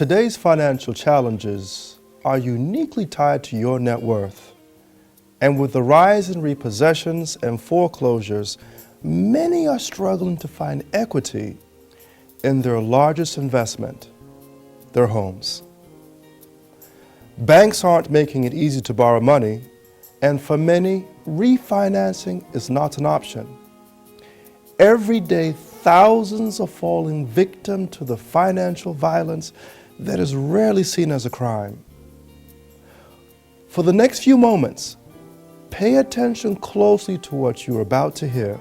Today's financial challenges are uniquely tied to your net worth. And with the rise in repossessions and foreclosures, many are struggling to find equity in their largest investment, their homes. Banks aren't making it easy to borrow money, and for many, refinancing is not an option. Every day, thousands are falling victim to the financial violence that is rarely seen as a crime. For the next few moments, pay attention closely to what you're about to hear.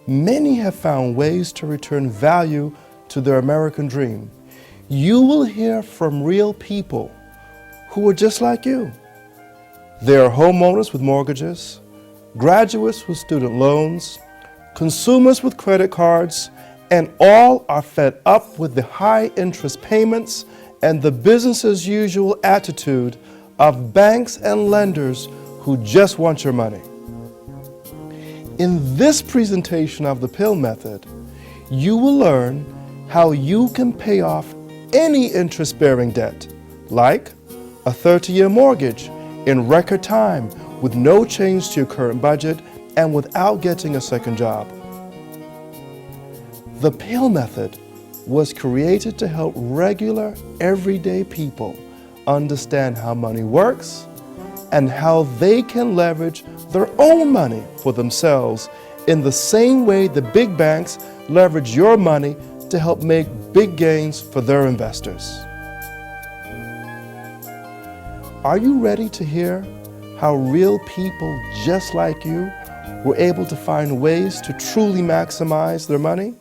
Many have found ways to return value to their American dream. You will hear from real people who are just like you. There are homeowners with mortgages, graduates with student loans, consumers with credit cards, and all are fed up with the high interest payments and the business as usual attitude of banks and lenders who just want your money. In this presentation of the P.I.L.L method, you will learn how you can pay off any interest-bearing debt, like a 30-year mortgage, in record time with no change to your current budget and without getting a second job. The P.I.L.L method was created to help regular, everyday people understand how money works and how they can leverage their own money for themselves in the same way the big banks leverage your money to help make big gains for their investors. Are you ready to hear how real people just like you were able to find ways to truly maximize their money?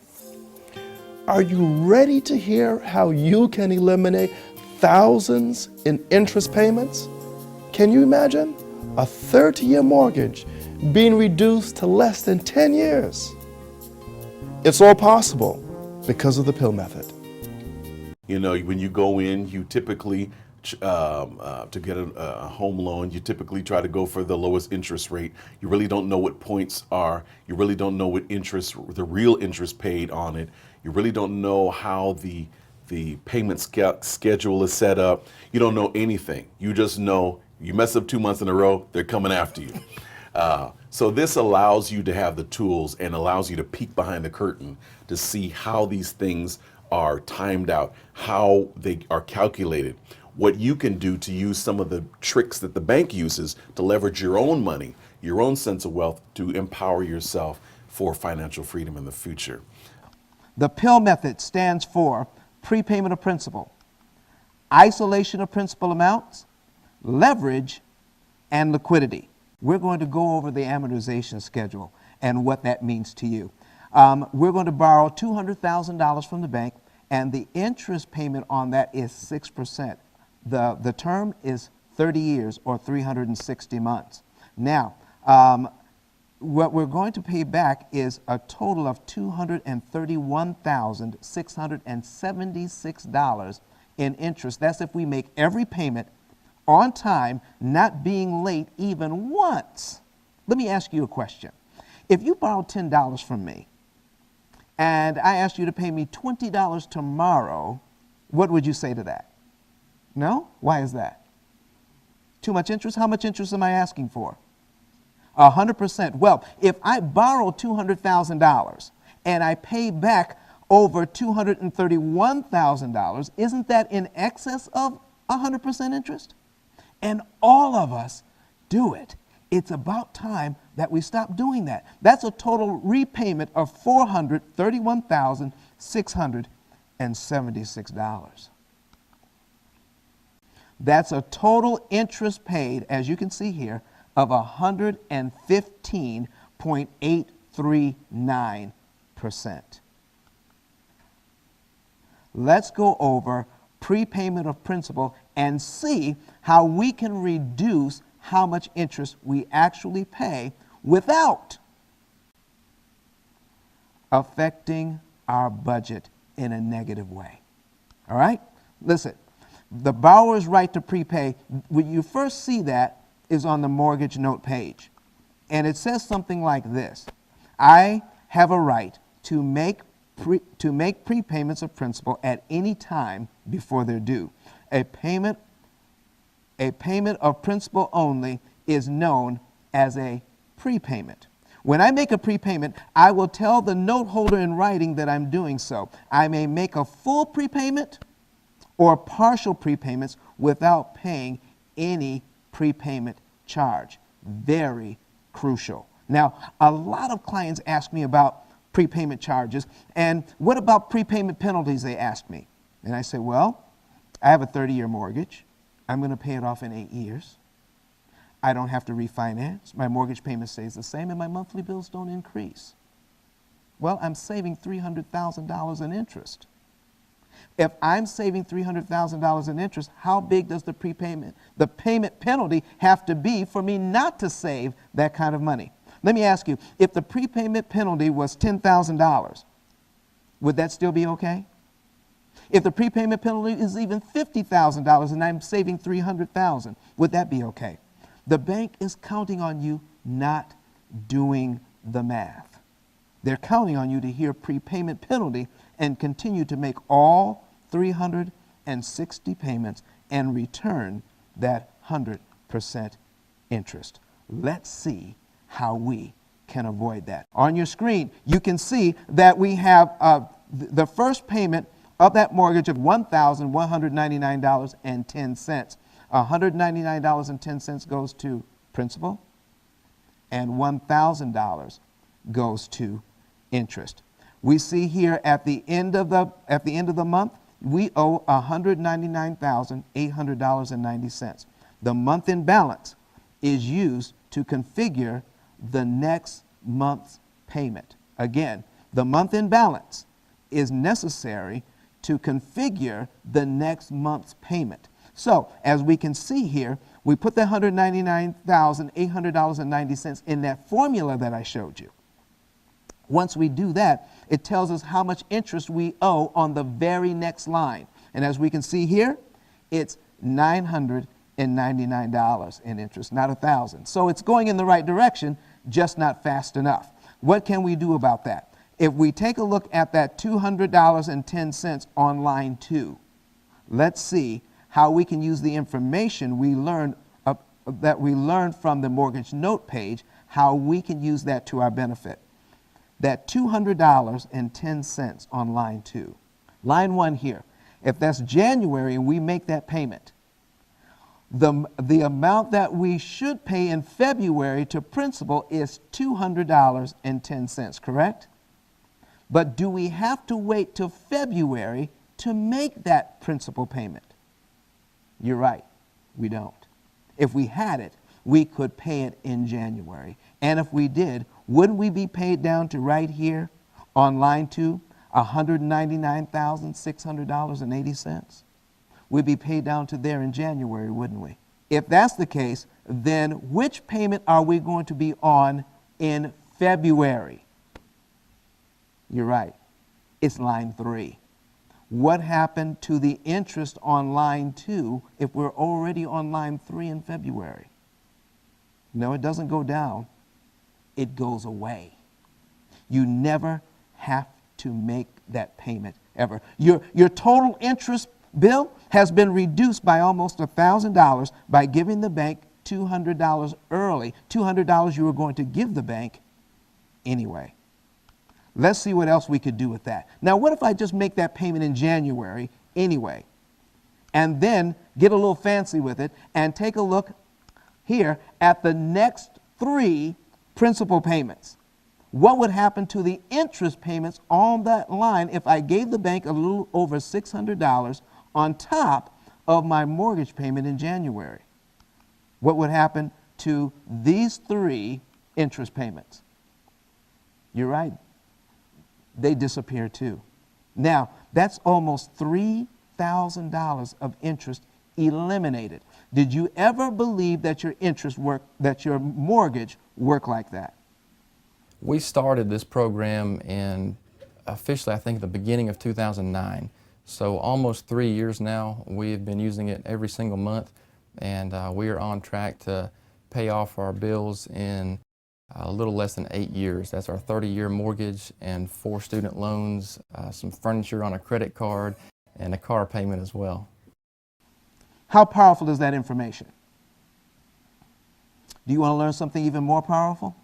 Are you ready to hear how you can eliminate thousands in interest payments? Can you imagine a 30-year mortgage being reduced to less than 10 years? It's all possible because of the P.I.L.L method. You know, when you go in, you typically, to get a home loan, you typically try to go for the lowest interest rate. You really don't know what points are. You really don't know what interest, the real interest paid on it. You really don't know how the payment schedule is set up. You don't know anything. You just know you mess up 2 months in a row, they're coming after you. So this allows you to have the tools and allows you to peek behind the curtain to see how these things are timed out, how they are calculated, what you can do to use some of the tricks that the bank uses to leverage your own money, your own sense of wealth, to empower yourself for financial freedom in the future. The P.I.L.L method stands for prepayment of principle, isolation of principal amounts, leverage, and liquidity. We're going to go over the amortization schedule and what that means to you. We're going to borrow $200,000 from the bank, and the interest payment on that is 6%. The term is 30 years or 360 months. Now, what we're going to pay back is a total of $231,676 in interest. That's if we make every payment on time, not being late even once. Let me ask you a question. If you borrowed $10 from me and I asked you to pay me $20 tomorrow, what would you say to that? No? Why is that? Too much interest? How much interest am I asking for? 100%. Well, if I borrow $200,000 and I pay back over $231,000, isn't that in excess of 100% interest? And all of us do it. It's about time that we stop doing that. That's a total repayment of $431,676. That's a total interest paid, as you can see here, of 115.839%. Let's go over prepayment of principle and see how we can reduce how much interest we actually pay without affecting our budget in a negative way. All right? Listen, the borrower's right to prepay, when you first see that, is on the mortgage note page. And it says something like this: I have a right to make to make prepayments of principal at any time before they're due. A payment of principal only is known as a prepayment. When I make a prepayment, I will tell the note holder in writing that I'm doing so. I may make a full prepayment or partial prepayments without paying any prepayment charge. Very crucial. Now, a lot of clients ask me about prepayment charges, and what about prepayment penalties, they ask me. And I say, well, I have a 30-year mortgage. I'm going to pay it off in 8 years. I don't have to refinance. My mortgage payment stays the same, and my monthly bills don't increase. Well, I'm saving $300,000 in interest. If I'm saving $300,000 in interest, how big does the payment penalty have to be for me not to save that kind of money? Let me ask you, if the prepayment penalty was $10,000, would that still be okay? If the prepayment penalty is even $50,000 and I'm saving $300,000, would that be okay? The bank is counting on you not doing the math. They're counting on you to hear prepayment penalty and continue to make all 360 payments and return that 100% interest. Let's see how we can avoid that. On your screen, you can see that we have the first payment of that mortgage of $1,199.10. $199.10 goes to principal, and $1,000 goes to interest. We see here at the end of the month, we owe $199,800.90. The month-end balance is used to configure the next month's payment. Again, the month-end balance is necessary to configure the next month's payment. So, as we can see here, we put the $199,800.90 in that formula that I showed you. Once we do that, it tells us how much interest we owe on the very next line. And as we can see here, it's $999 in interest, not $1,000. So it's going in the right direction, just not fast enough. What can we do about that? If we take a look at that $200.10 on line 2, let's see how we can use the information we learned that we learned from the mortgage note page, how we can use that to our benefit. That $200.10 on line 2. Line 1 here, if that's January and we make that payment, the amount that we should pay in February to principal is $200.10, correct? But do we have to wait till February to make that principal payment? You're right, we don't. If we had it, we could pay it in January. And if we did, wouldn't we be paid down to right here on line 2, $199,600.80? We'd be paid down to there in January, wouldn't we? If that's the case, then which payment are we going to be on in February? You're right, it's line 3. What happened to the interest on line 2 if we're already on line 3 in February? No, it doesn't go down. It goes away. You never have to make that payment ever. Your total interest bill has been reduced by almost $1,000 by giving the bank $200 early, $200 you were going to give the bank anyway. Let's see what else we could do with that. Now, what if I just make that payment in January anyway, and then get a little fancy with it and take a look here at the next 3 principal payments? What would happen to the interest payments on that line if I gave the bank a little over $600 on top of my mortgage payment in January? What would happen to these 3 interest payments? You're right. They disappear too. Now, that's almost $3,000 of interest eliminated. Did you ever believe that your mortgage worked like that? We started this program in officially, I think, at the beginning of 2009. So almost 3 years now. We've been using it every single month, and we are on track to pay off our bills in a little less than 8 years. That's our 30-year mortgage and 4 student loans, some furniture on a credit card, and a car payment as well. How powerful is that information? Do you want to learn something even more powerful?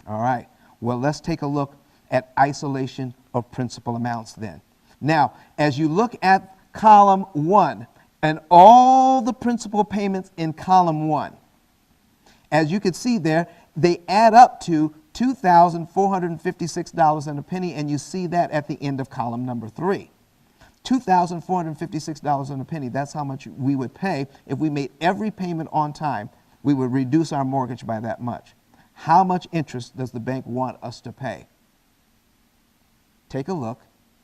All right. Well, let's take a look at isolation of principal amounts then. Now, as you look at column 1 and all the principal payments in column 1, as you can see there, they add up to $2,456 and a penny, and you see that at the end of column number 3. $2,456 and a penny, that's how much we would pay if we made every payment on time. We would reduce our mortgage by that much. How much interest does the bank want us to pay? Take a look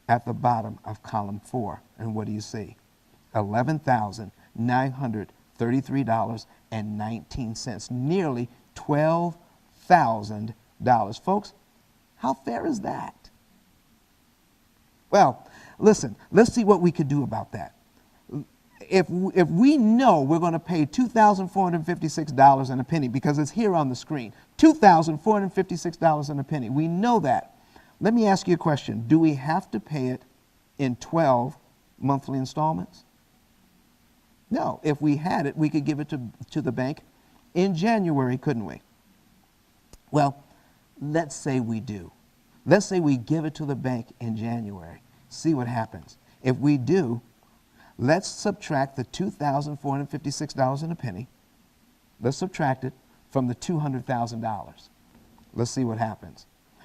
at the bottom of column 4, and what do you see? $11,933.19, nearly $12,000. Folks, how fair is that? Well, listen, let's see what we could do about that. If we know we're going to pay $2,456 and a penny, because it's here on the screen, $2,456 and a penny, we know that. Let me ask you a question. Do we have to pay it in 12 monthly installments? No. If we had it, we could give it to the bank in January, couldn't we? Well, let's say we do. Let's say we give it to the bank in January. See what happens. If we do, let's subtract the $2,456 and a penny. Let's subtract it from the $200,000. Let's see what happens.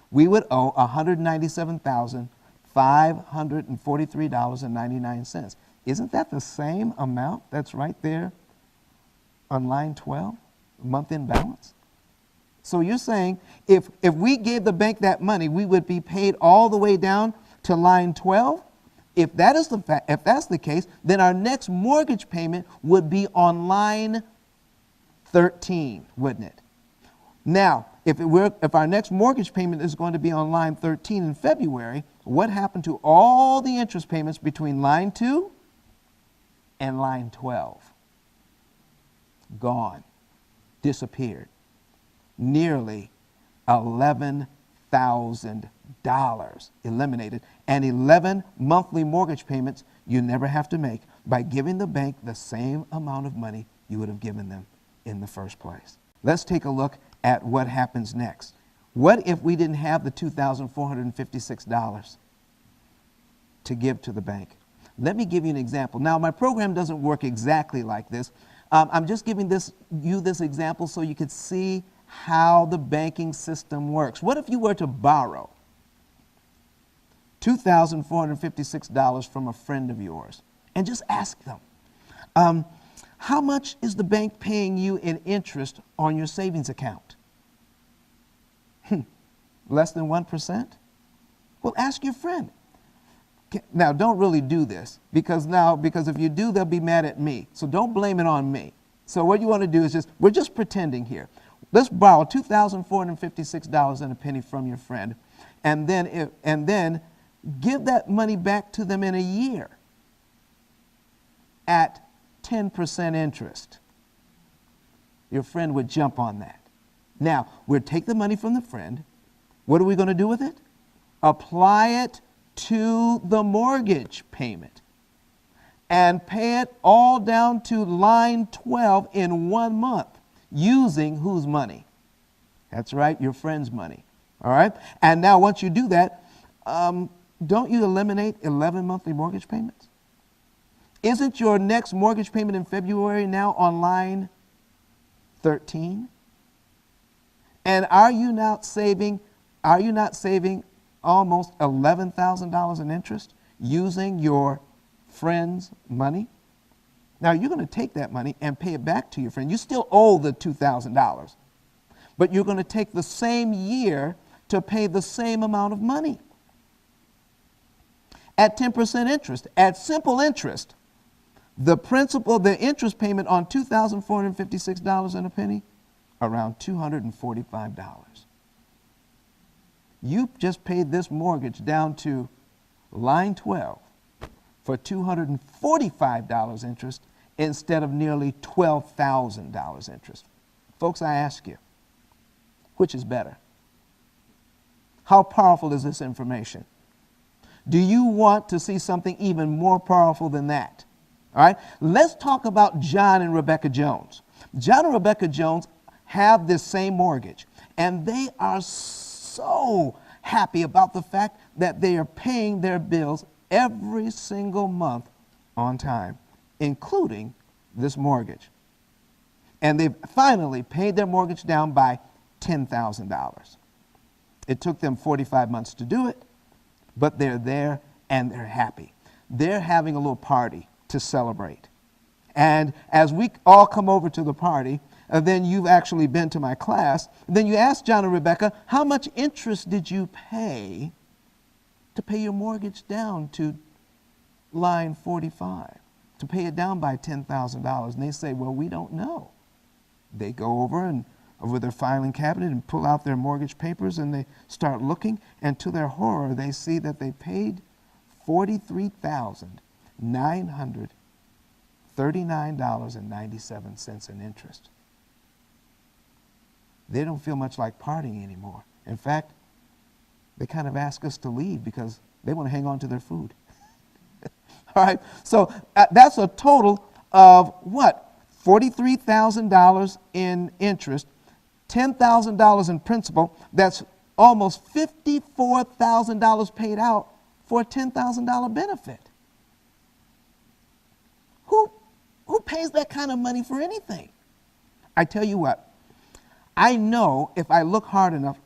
We would owe $197,543.99. Isn't that the same amount that's right there on line 12, month-end balance? So you're saying if we gave the bank that money, we would be paid all the way down to line 12? If that's the case, then our next mortgage payment would be on line 13, wouldn't it? Now, if our next mortgage payment is going to be on line 13 in February, what happened to all the interest payments between line 2 and line 12? Gone. Disappeared. Nearly $11,000 eliminated, and 11 monthly mortgage payments you never have to make by giving the bank the same amount of money you would have given them in the first place. Let's take a look at what happens next. What if we didn't have the $2,456 to give to the bank? Let me give you an example. Now, my program doesn't work exactly like this. I'm just giving you this example so you could see how the banking system works. What if you were to borrow $2,456 from a friend of yours and just ask them, how much is the bank paying you in interest on your savings account? Less than 1%? Well, ask your friend. Now, don't really do this because if you do, they'll be mad at me. So don't blame it on me. So what you want to do is we're just pretending here. Let's borrow $2,456 and a penny from your friend, and then give that money back to them in a year at 10% interest. Your friend would jump on that. Now, we'll take the money from the friend. What are we going to do with it? Apply it to the mortgage payment and pay it all down to line 12 in 1 month using whose money? That's right, your friend's money. All right? And now once you do that, don't you eliminate 11 monthly mortgage payments? Isn't your next mortgage payment in February now on line 13? And are you not saving almost $11,000 in interest using your friend's money? Now, you're going to take that money and pay it back to your friend. You still owe the $2,000, but you're going to take the same year to pay the same amount of money at 10% interest. At simple interest, the interest payment on $2,456 and a penny, around $245. You just paid this mortgage down to line 12 for $245 interest instead of nearly $12,000 interest. Folks, I ask you, Which is better? How powerful is this information? Do you want to see something even more powerful than that? All right, let's talk about John and Rebecca Jones. John and Rebecca Jones have this same mortgage, and they are so happy about the fact that they are paying their bills every single month on time, including this mortgage. And they've finally paid their mortgage down by $10,000. It took them 45 months to do it, but they're there and they're happy. They're having a little party to celebrate. And as we all come over to the party, then you've actually been to my class, then you ask John and Rebecca, how much interest did you pay to pay your mortgage down to line 45, to pay it down by $10,000? And they say, well, we don't know. They go over their filing cabinet and pull out their mortgage papers, and they start looking, and to their horror, they see that they paid $43,939.97 in interest. They don't feel much like partying anymore. In fact, they kind of ask us to leave because they want to hang on to their food. All right, so that's a total of what? $43,000 in interest, $10,000 in principal. That's almost $54,000 paid out for a $10,000 benefit. Who pays that kind of money for anything? I tell you what, I know if I look hard enough,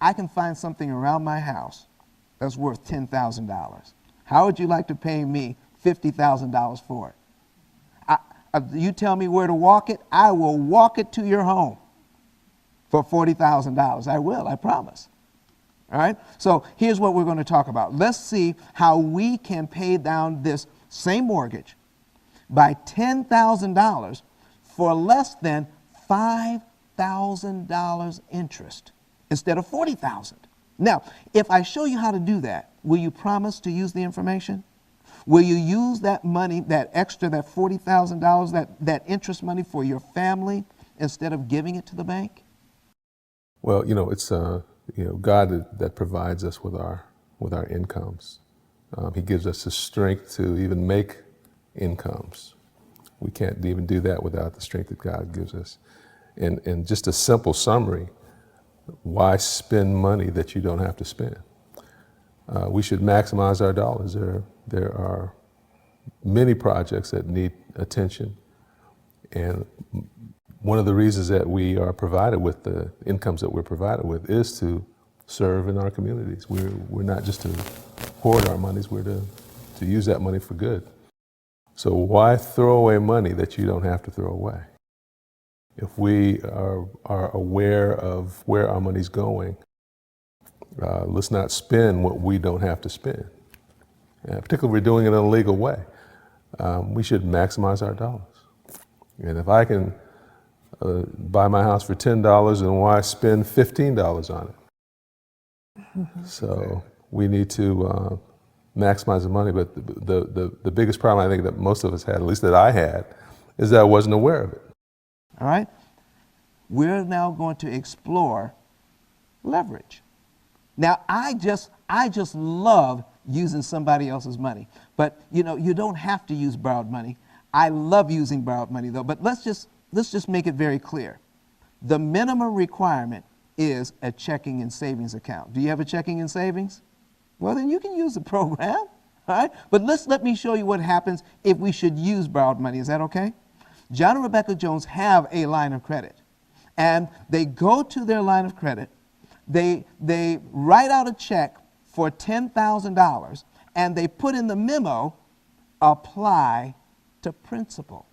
I can find something around my house that's worth $10,000. How would you like to pay me $50,000 for it? You tell me where to walk it, I will walk it to your home for $40,000. I will, I promise. All right? So here's what we're going to talk about. Let's see how we can pay down this same mortgage by $10,000 for less than $5,000 interest instead of $40,000. Now, if I show you how to do that, will you promise to use the information? Will you use that money, that extra, that $40,000, that interest money for your family instead of giving it to the bank? Well, it's God that provides us with our incomes. He gives us the strength to even make incomes. We can't even do that without the strength that God gives us. And just a simple summary: why spend money that you don't have to spend? We should maximize our dollars. There are many projects that need attention, and one of the reasons that we are provided with the incomes that we're provided with is to serve in our communities. We're not just to hoard our monies, we're to use that money for good. So why throw away money that you don't have to throw away? If we are aware of where our money's going, let's not spend what we don't have to spend. Particularly if we're doing it in a legal way. We should maximize our dollars. And if I can buy my house for $10, then why spend $15 on it? So we need to maximize the money, but the biggest problem I think that most of us had, at least that I had, is that I wasn't aware of it. All right? We're now going to explore leverage. Now, I just love using somebody else's money. But you don't have to use borrowed money. I love using borrowed money though. But let's just make it very clear. The minimum requirement is a checking and savings account. Do you have a checking and savings? Well, then you can use the program. All right? But let me show you what happens if we should use borrowed money. Is that okay? John and Rebecca Jones have a line of credit. And they go to their line of credit. They write out a check for $10,000, and they put in the memo, apply to principal.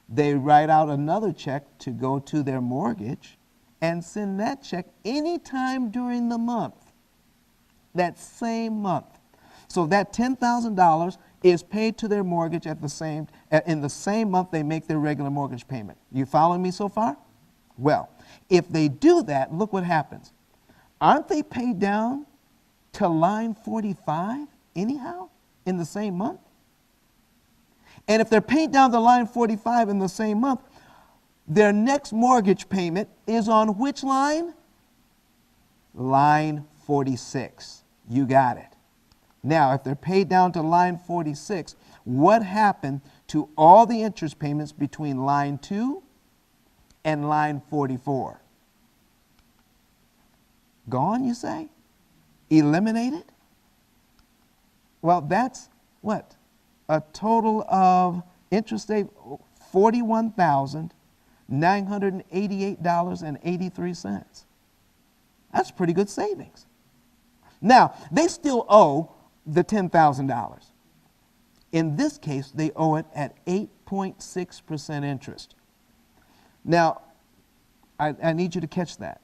They write out another check to go to their mortgage and send that check anytime during the month, that same month. So that $10,000 is paid to their mortgage in the same month they make their regular mortgage payment. You following me so far? Well, if they do that, look what happens. Aren't they paid down to line 45 anyhow in the same month? And if they're paid down to line 45 in the same month, Their next mortgage payment is on which line? Line 46. You got it. Now, if they're paid down to line 46, what happened to all the interest payments between line 2 and line 44? Gone, you say? Eliminated? Well, that's what? A total of interest saved $41,988.83. That's pretty good savings. Now, they still owe the $10,000. In this case, they owe it at 8.6% interest. Now, I need you to catch that.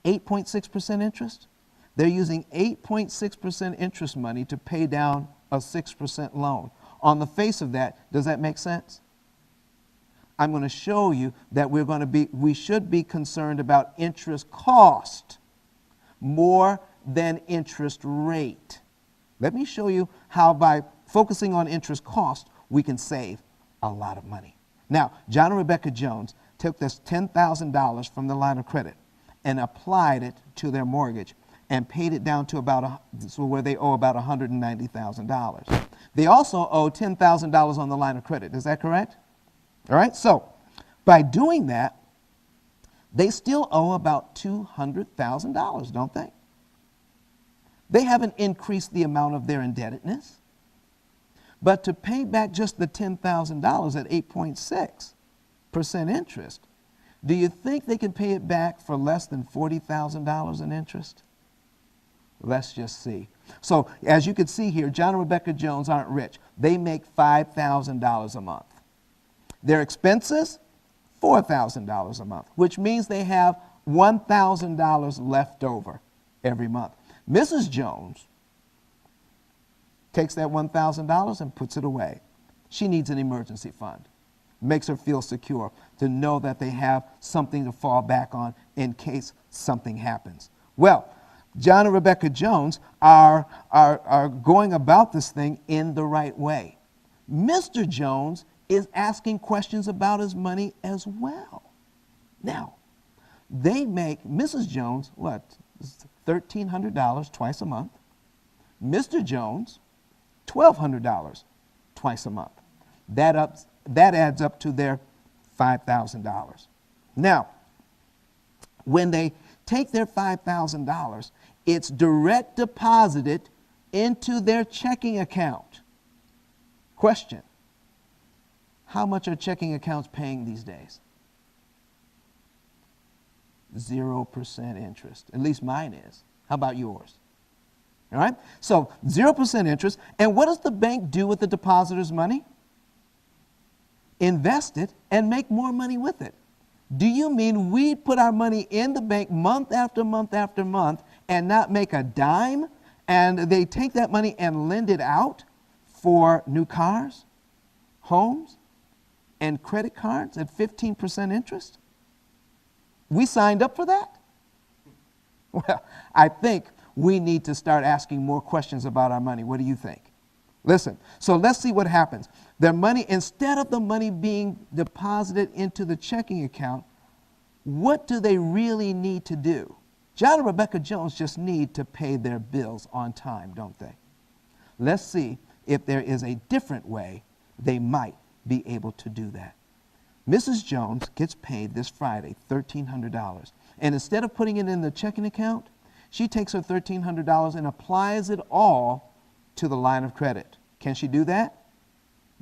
8.6% interest? They're using 8.6% interest money to pay down a 6% loan. On the face of that, does that make sense? I'm going to show you that we should be concerned about interest cost more than interest rate. Let me show you how by focusing on interest cost, we can save a lot of money. Now, John and Rebecca Jones took this $10,000 from the line of credit and applied it to their mortgage and paid it down to where they owe about $190,000. They also owe $10,000 on the line of credit. Is that correct? All right, so by doing that, they still owe about $200,000, don't they? They haven't increased the amount of their indebtedness. But to pay back just the $10,000 at 8.6% interest, do you think they can pay it back for less than $40,000 in interest? Let's just see. So as you can see here, John and Rebecca Jones aren't rich. They make $5,000 a month. Their expenses, $4,000 a month, which means they have $1,000 left over every month. Mrs. Jones takes that $1,000 and puts it away. She needs an emergency fund. Makes her feel secure to know that they have something to fall back on in case something happens. Well, John and Rebecca Jones are going about this thing in the right way. Mr. Jones is asking questions about his money as well. Now, they make Mrs. Jones, $1,300 twice a month. Mr. Jones, $1,200 twice a month. That adds up to their $5,000. Now, when they take their $5,000, it's direct deposited into their checking account. Question: how much are checking accounts paying these days? 0% interest. At least mine is. How about yours? All right? So 0% interest. And what does the bank do with the depositor's money? Invest it and make more money with it. Do you mean we put our money in the bank month after month after month and not make a dime? And they take that money and lend it out for new cars, homes, and credit cards at 15% interest? We signed up for that? Well, I think we need to start asking more questions about our money. What do you think? Listen, so let's see what happens. Their money, instead of the money being deposited into the checking account, what do they really need to do? John and Rebecca Jones just need to pay their bills on time, don't they? Let's see if there is a different way they might be able to do that. Mrs. Jones gets paid this Friday $1,300. And instead of putting it in the checking account, she takes her $1,300 and applies it all to the line of credit. Can she do that?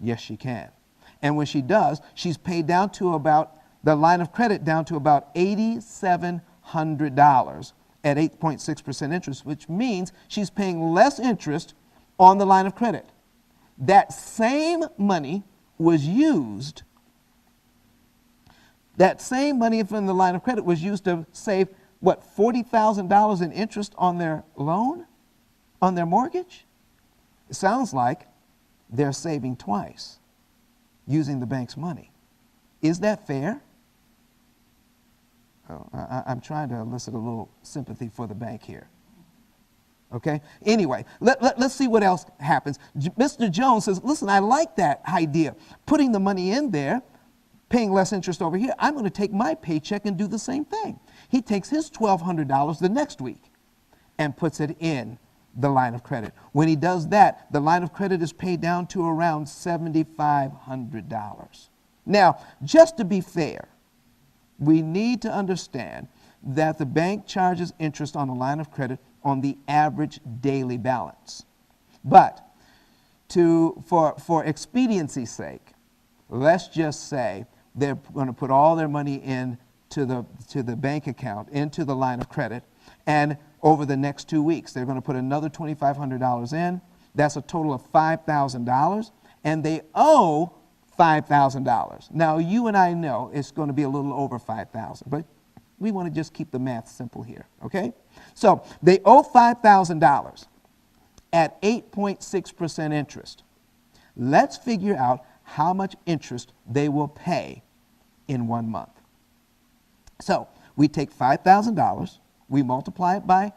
Yes, she can. And when she does, she's paid down to the line of credit down to about $8,700 at 8.6% interest, which means she's paying less interest on the line of credit. That same money was used, from the line of credit was used to save, $40,000 in interest on their loan, on their mortgage? It sounds like they're saving twice using the bank's money. Is that fair? Oh, I'm trying to elicit a little sympathy for the bank here. Okay? Anyway, let's see what else happens. Mr. Jones says, listen, I like that idea. Putting the money in there, paying less interest over here, I'm going to take my paycheck and do the same thing. He takes his $1,200 the next week and puts it in the line of credit. When he does that, the line of credit is paid down to around $7,500. Now, just to be fair, we need to understand that the bank charges interest on the line of credit on the average daily balance. But for expediency's sake, let's just say they're going to put all their money into the bank account, into the line of credit, and over the next 2 weeks, they're going to put another $2,500 in. That's a total of $5,000, and they owe $5,000. Now, you and I know it's going to be a little over $5,000, but we want to just keep the math simple here, okay? So they owe $5,000 at 8.6% interest. Let's figure out how much interest they will pay in 1 month. So we take $5,000, we multiply it by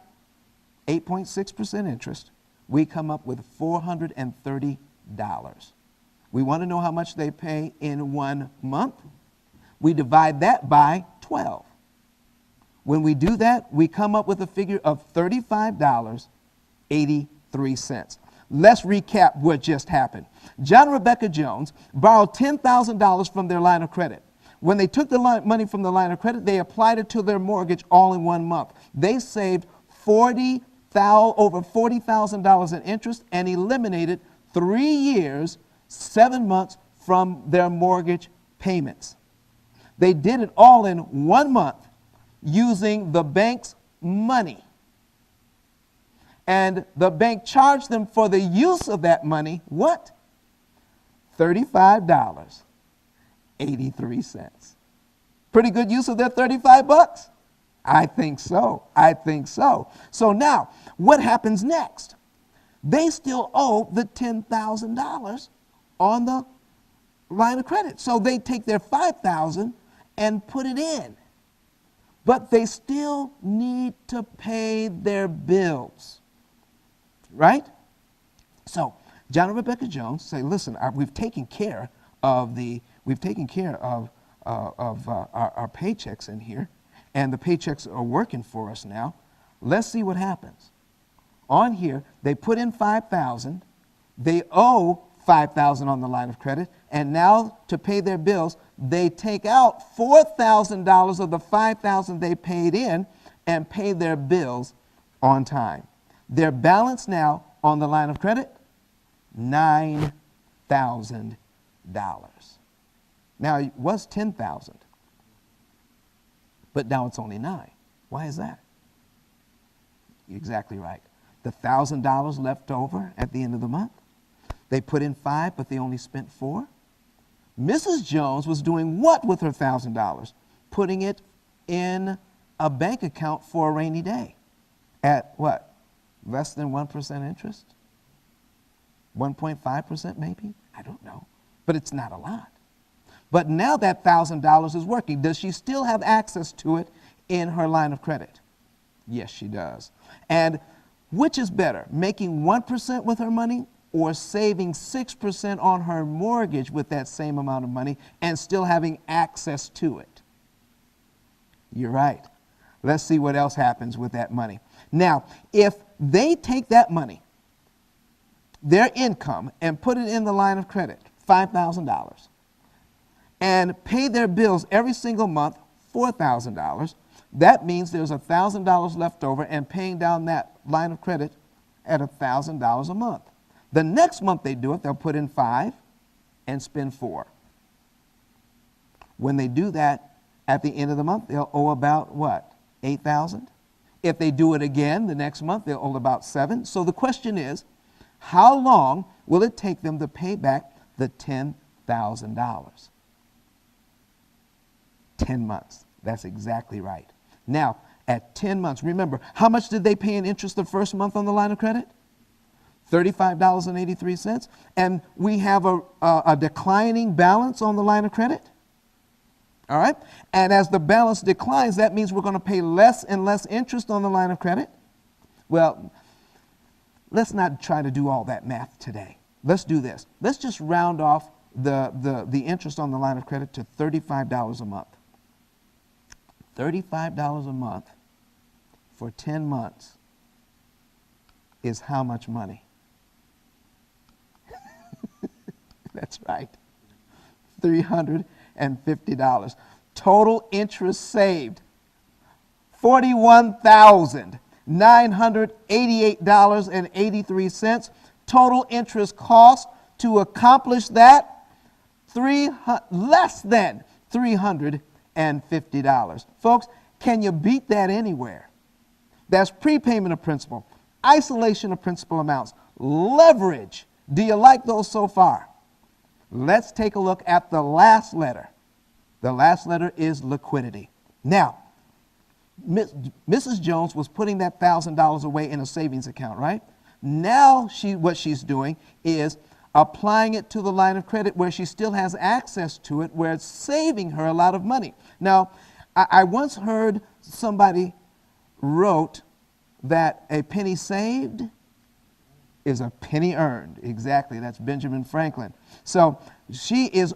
8.6% interest, we come up with $430. We want to know how much they pay in 1 month. We divide that by 12. When we do that, we come up with a figure of $35.83. Let's recap what just happened. John and Rebecca Jones borrowed $10,000 from their line of credit. When they took the money from the line of credit, they applied it to their mortgage all in 1 month. They saved over $40,000 in interest and eliminated 3 years, 7 months from their mortgage payments. They did it all in 1 month using the bank's money. And the bank charged them for the use of that money, what? $35.83. Pretty good use of their 35 bucks? I think so. I think so. So now, what happens next? They still owe the $10,000 on the line of credit. So they take their $5,000 and put it in. But they still need to pay their bills. Right? So John and Rebecca Jones say, listen, we've taken care of our paychecks in here, and the paychecks are working for us now. Let's see what happens. On here, they put in $5,000. They owe $5,000 on the line of credit, and now to pay their bills, they take out $4,000 of the $5,000 they paid in and pay their bills on time. Their balance now on the line of credit, $9,000. Now, it was $10,000, but now it's only $9,000. Why is that? You're exactly right. The $1,000 left over at the end of the month. They put in $5,000, but they only spent $4,000. Mrs. Jones was doing what with her $1,000? Putting it in a bank account for a rainy day. At what? Less than 1% interest? 1.5% maybe? I don't know. But it's not a lot. But now that $1,000 is working. Does she still have access to it in her line of credit? Yes, she does. And which is better, making 1% with her money or saving 6% on her mortgage with that same amount of money and still having access to it? You're right. Let's see what else happens with that money. Now, if they take that money, their income, and put it in the line of credit, $5,000, and pay their bills every single month, $4,000, that means there's $1,000 left over and paying down that line of credit at $1,000 a month. The next month they do it, they'll put in $5,000 and spend $4,000. When they do that, at the end of the month, they'll owe about what? $8,000. If they do it again the next month, they'll owe about $7,000. So the question is, how long will it take them to pay back the $10,000? 10 months. That's exactly right. Now, at 10 months, remember, how much did they pay in interest the first month on the line of credit? $35.83. And we have a declining balance on the line of credit. All right? And as the balance declines, that means we're going to pay less and less interest on the line of credit. Well, let's not try to do all that math today. Let's do this. Let's just round off the interest on the line of credit to $35 a month. $35 a month for 10 months is how much money? That's right, $350. Total interest saved, $41,988.83. Total interest cost to accomplish that, less than $350. Folks, can you beat that anywhere? That's prepayment of principal, isolation of principal amounts, leverage. Do you like those so far? Let's take a look at the last letter. The last letter is liquidity. Now, Mrs. Jones was putting that $1,000 away in a savings account, right? Now what she's doing is applying it to the line of credit where she still has access to it, where it's saving her a lot of money. Now, I once heard somebody wrote that a penny saved is a penny earned. Exactly, that's Benjamin Franklin. So she is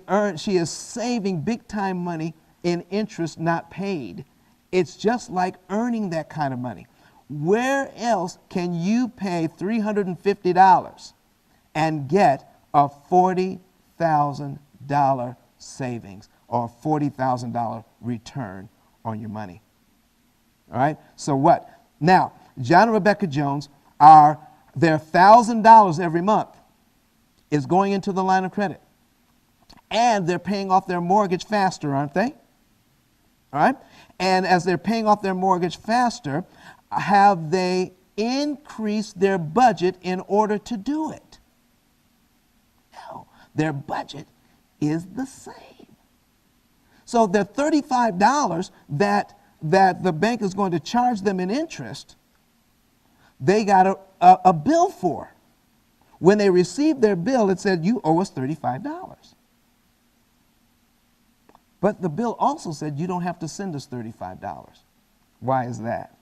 saving big time money in interest not paid. It's just like earning that kind of money. Where else can you pay $350 and get a $40,000 savings or $40,000 return on your money? All right, so what? Now, John and Rebecca Jones their $1,000 every month is going into the line of credit. And they're paying off their mortgage faster, aren't they? All right? And as they're paying off their mortgage faster, have they increased their budget in order to do it? No, their budget is the same. So the $35 that the bank is going to charge them in interest, they got a bill for. When they received their bill, it said, you owe us $35. But the bill also said, you don't have to send us $35. Why is that?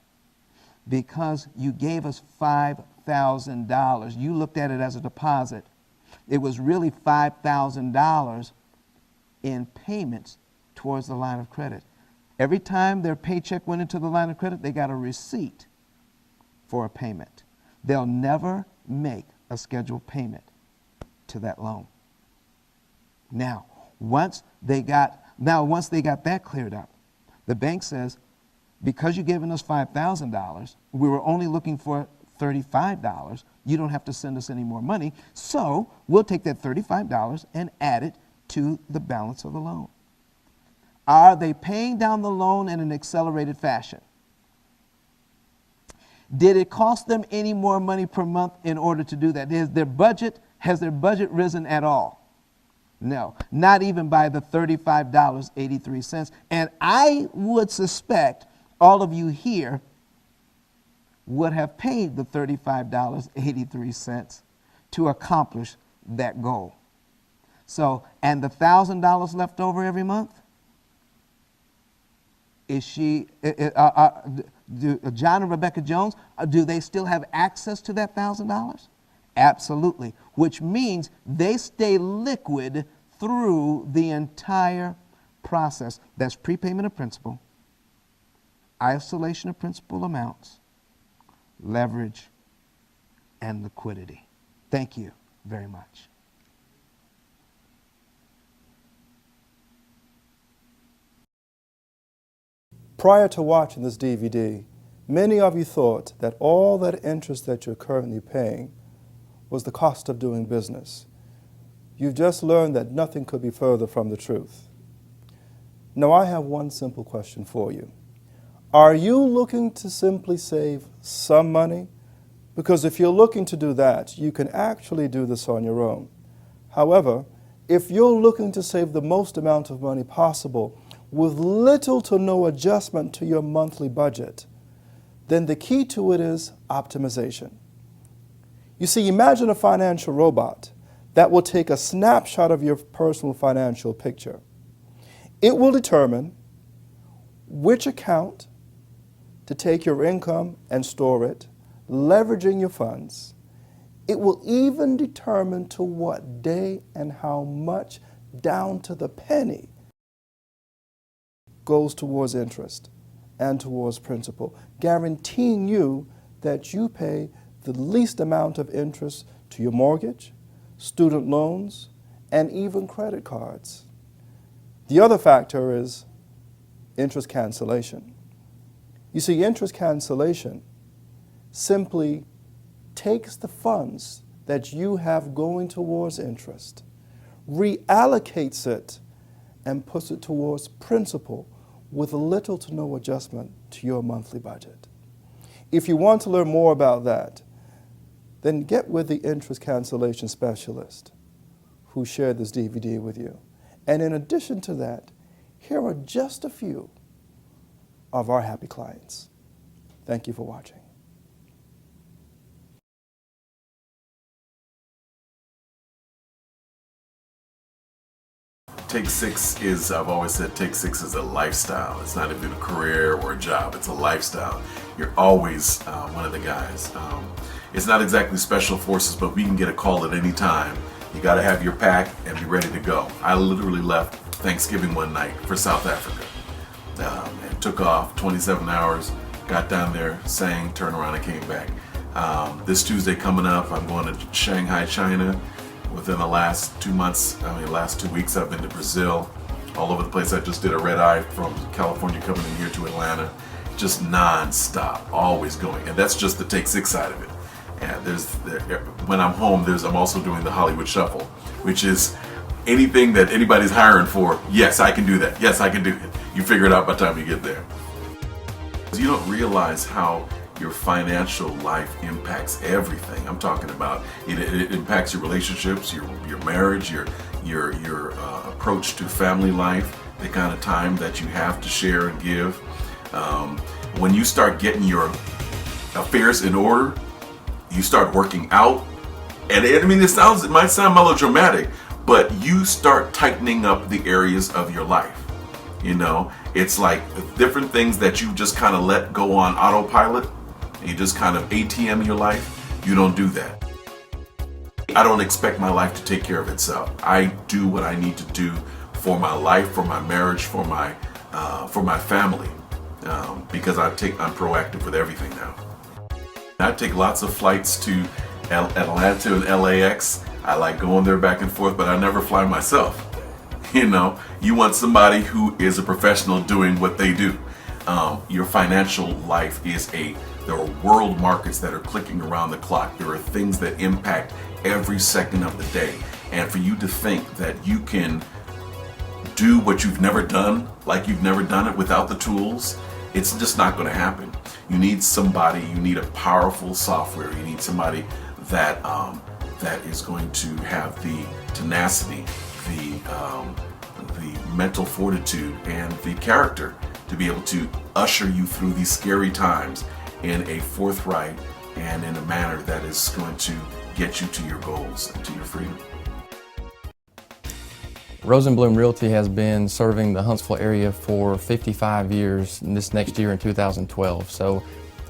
Because you gave us $5,000. You looked at it as a deposit. It was really $5,000 in payments towards the line of credit. Every time their paycheck went into the line of credit, they got a receipt for a payment. They'll never make a scheduled payment to that loan. Now, once they got that cleared up, the bank says, because you've given us $5,000, we were only looking for $35, you don't have to send us any more money, so we'll take that $35 and add it to the balance of the loan. Are they paying down the loan in an accelerated fashion? Did it cost them any more money per month in order to do that? Has their budget risen at all? No, not even by the $35.83. And I would suspect all of you here would have paid the $35.83 to accomplish that goal. So, and the $1,000 left over every month, John and Rebecca Jones, do they still have access to that $1,000? Absolutely, which means they stay liquid through the entire process. That's prepayment of principal, isolation of principal amounts, leverage, and liquidity. Thank you very much. Prior to watching this DVD, many of you thought that all that interest that you're currently paying was the cost of doing business. You've just learned that nothing could be further from the truth. Now I have one simple question for you. Are you looking to simply save some money? Because if you're looking to do that, you can actually do this on your own. However, if you're looking to save the most amount of money possible with little to no adjustment to your monthly budget, then the key to it is optimization. You see, imagine a financial robot that will take a snapshot of your personal financial picture. It will determine which account to take your income and store it, leveraging your funds. It will even determine to what day and how much down to the penny, goes towards interest and towards principal, guaranteeing you that you pay the least amount of interest to your mortgage, student loans, and even credit cards. The other factor is interest cancellation. You see, interest cancellation simply takes the funds that you have going towards interest, reallocates it, and puts it towards principal with little to no adjustment to your monthly budget. If you want to learn more about that, then get with the interest cancellation specialist who shared this DVD with you. And in addition to that, here are just a few of our happy clients. Thank you for watching. Take Six is, I've always said, Take Six is a lifestyle. It's not even a career or a job, it's a lifestyle. You're always one of the guys. It's not exactly special forces, but we can get a call at any time. You gotta have your pack and be ready to go. I literally left Thanksgiving one night for South Africa and took off 27 hours, got down there, sang, turned around and came back. This Tuesday coming up, I'm going to Shanghai, China. Within the last 2 months, last 2 weeks, I've been to Brazil, all over the place. I just did a red eye from California coming in here to Atlanta, just non-stop, always going. And that's just the Take Six side of it. And when I'm home, I'm also doing the Hollywood Shuffle, which is anything that anybody's hiring for. Yes, I can do that. Yes, I can do it. You figure it out by the time you get there. You don't realize how your financial life impacts everything. I'm talking about it impacts your relationships, your marriage, your approach to family life, the kind of time that you have to share and give. When you start getting your affairs in order, you start working out, and it might sound melodramatic, but you start tightening up the areas of your life. It's like different things that you just kind of let go on autopilot. You just kind of ATM your life. You don't do that. I don't expect my life to take care of itself. I do what I need to do for my life, for my marriage, for my family, because I'm proactive with everything now. I take lots of flights to Atlanta and LAX. I like going there back and forth, but I never fly myself. You want somebody who is a professional doing what they do. Your financial life there are world markets that are clicking around the clock. There are things that impact every second of the day. And for you to think that you can do what you've never done, like you've never done it without the tools, it's just not going to happen. You need a powerful software. You need somebody that is going to have the tenacity, the mental fortitude, and the character to be able to usher you through these scary times in a forthright and in a manner that is going to get you to your goals and to your freedom. Rosenblum Realty has been serving the Huntsville area for 55 years this next year in 2012. So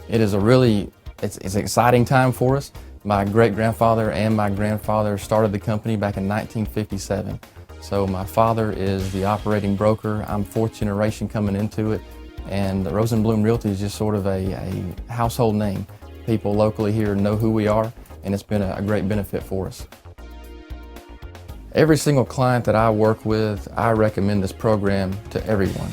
it is it's an exciting time for us. My great-grandfather and my grandfather started the company back in 1957. So my father is the operating broker. I'm fourth generation coming into it. And Rosenblum Realty is just sort of a household name. People locally here know who we are, and it's been a great benefit for us. Every single client that I work with, I recommend this program to everyone.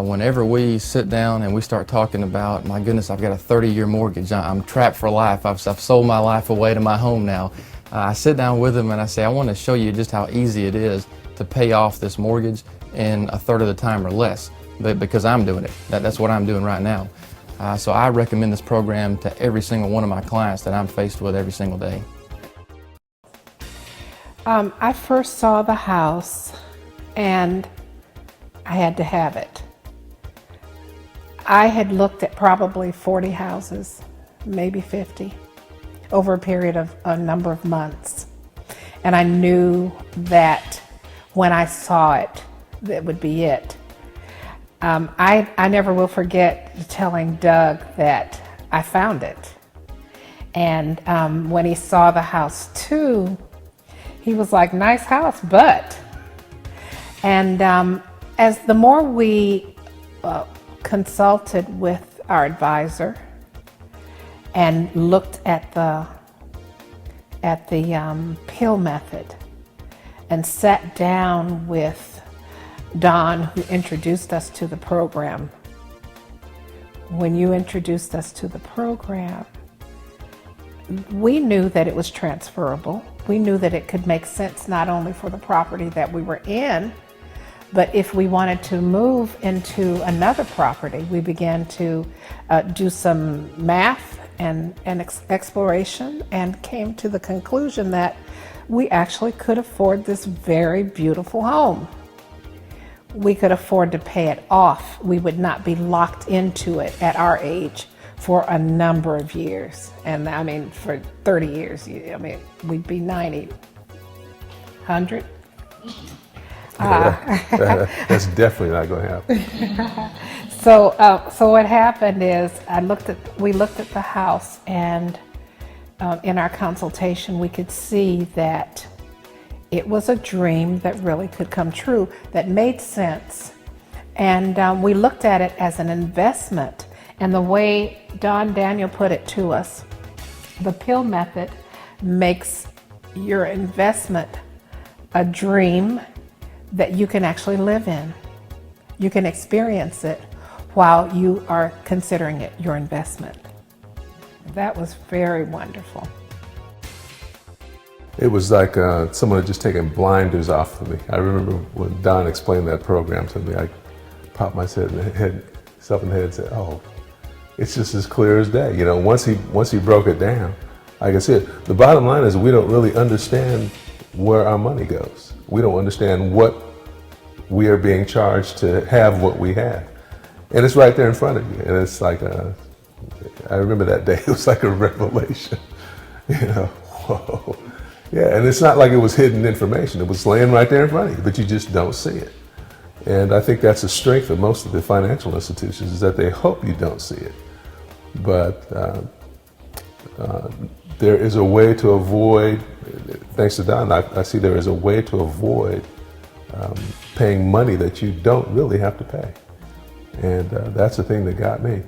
Whenever we sit down and we start talking about, my goodness, I've got a 30-year mortgage, I'm trapped for life, I've sold my life away to my home now. I sit down with them and I say, I want to show you just how easy it is to pay off this mortgage in a third of the time or less, because I'm doing it. That's what I'm doing right now. So I recommend this program to every single one of my clients that I'm faced with every single day. I first saw the house and I had to have it. I had looked at probably 40 houses, maybe 50, over a period of a number of months. And I knew that when I saw it, that would be it. I never will forget telling Doug that I found it. And when he saw the house too, he was like, nice house, but And as the more we consulted with our advisor and looked at the P.I.L.L method and sat down with Don, who introduced us to the program. When you introduced us to the program, we knew that it was transferable. We knew that it could make sense not only for the property that we were in, but if we wanted to move into another property, we began to do some math and exploration and came to the conclusion that we actually could afford this very beautiful home. We could afford to pay it off. We would not be locked into it at our age for a number of years. And I mean, for 30 years, I mean, we'd be 90, 100. That's definitely not going to happen. So what happened is we looked at the house, and in our consultation, we could see that it was a dream that really could come true, that made sense. And we looked at it as an investment. And the way Don Daniel put it to us, the P.I.L.L method makes your investment a dream that you can actually live in. You can experience it while you are considering it your investment. That was very wonderful. It was like someone had just taken blinders off of me. I remember when Don explained that program to me, I popped myself in the head and said, oh, it's just as clear as day. You know, once he broke it down, like I said, the bottom line is we don't really understand where our money goes. We don't understand what we are being charged to have what we have. And it's right there in front of you. And it's like, I remember that day, it was like a revelation. You know, whoa. Yeah, and it's not like it was hidden information. It was laying right there in front of you, but you just don't see it. And I think that's the strength of most of the financial institutions, is that they hope you don't see it. But there is a way to avoid, thanks to Don, I see there is a way to avoid paying money that you don't really have to pay. And that's the thing that got me.